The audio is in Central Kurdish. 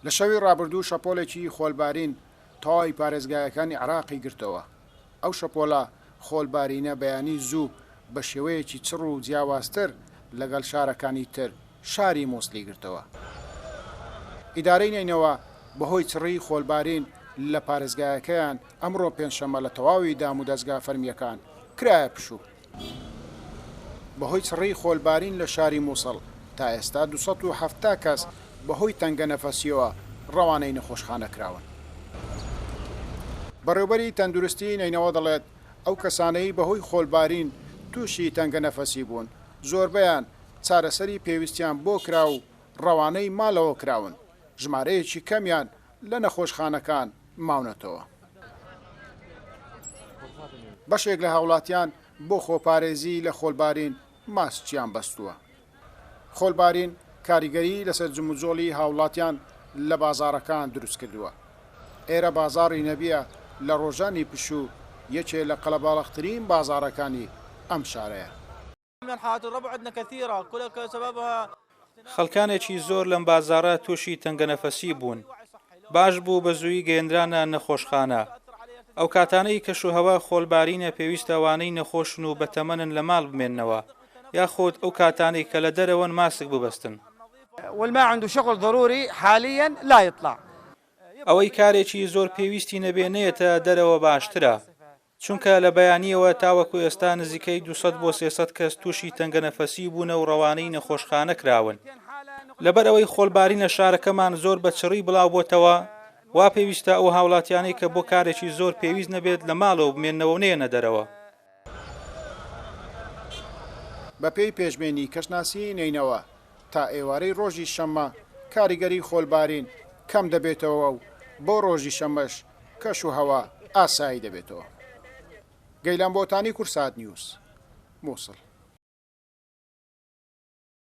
لە شەوی ڕابردوو شەپۆلێکی خۆلبارین تەواوی پارێزگایەکانی عێراقی گرتەوە. ئەو شەپۆلە خۆلبارینە بەیانی زوو بە شێوەیەکی چڕ و جیاوازتر لەگەڵ شارەکانی تر شاری مۆسلی گرتەوە. ئیدارەی نینەوە بەهۆی چڕی خۆلبارین لە پارێزگایەکەیان ئەمڕۆ پێنجشەممە لە تەواوی دام و دەستگا فەرمیەکان کرایە پشوو. بەهۆی چڕی خۆلبارین لە شاری مووسڵ تا ئێستا 270 کەس بەهۆی تەنگە نەفەسیەوە ڕەوانەی نەخۆشخانە کراون. بەڕێوەبەری تەندروستی نینەوە دەڵێت ئەو کەسانەی بەهۆی خۆلبارین تووشی تەنگە نەفەسی بوون زۆربەیان چارەسەری پێویستیان بۆ کرا و ڕەوانەی ماڵەوە کراون. ژمارەیەکی کەمیان لە نەخۆشخانەکان ماونەتەوە. بەشێک لە هاوڵاتیان بۆ خۆپارێزی لە خۆلبارین ماسکیان بەستووە. خۆلبارین کاریگەری لەسەر جموجۆڵی هاوڵاتیان لە بازارەکان دروست کردووە. ئێرە بازاڕی نەبیە لە ڕۆژانی پشوو یەکێ لە قەلەباڵغترین بازارەکانی ئەم شارەیە. خەڵکانێکی زۆر لەم بازارە تووشی تەنگە نەفەسی بوون. باش بوو بە زووی گەیەندرانە نەخۆشخانە. ئەو کاتانەی کەشوهەوا خۆلبارینە پێویستەوانەی نەخۆشن و بەتەمەنن لە ماڵ بمێننەوە یاخۆت ئەو کاتانەی کە لە دەرەوەن ماسک ببەستن. والما عنده شغل ضروري حاليا لا يطلع. ئەوەی کارێکی زۆر پێویستی نەبێنێتە دەرەوە باشترە. چونکە لە بەیانیەوە تاوەکو ئێستا نزیکەی 200 بۆ 300 کەس تووشی تەنگە نەفەسی بوونە و ڕەوانەی نەخۆشخانە کراون. لەبەر ئەوەی خۆلبارینە شارەکەمان زۆر بە چڕی بڵاو بۆتەوە وا پێویستە ئەو هاوڵاتیانەی کە بۆ کارێکی زۆر پێویست نەبێت لە ماڵەوە بمێننەوە نێنە دەرەوە. بەپێی پێشبێنی کەشناسی نینەوە تا ئێوارەی ڕۆژی شەممە کاریگەری خۆلبارین کەم دەبێتەوە و بۆ ڕۆژی شەمەش کەش و هەوا ئاسایی دەبێتەوە. گەیلان بۆتانی کورسات نیوز مووسڵ.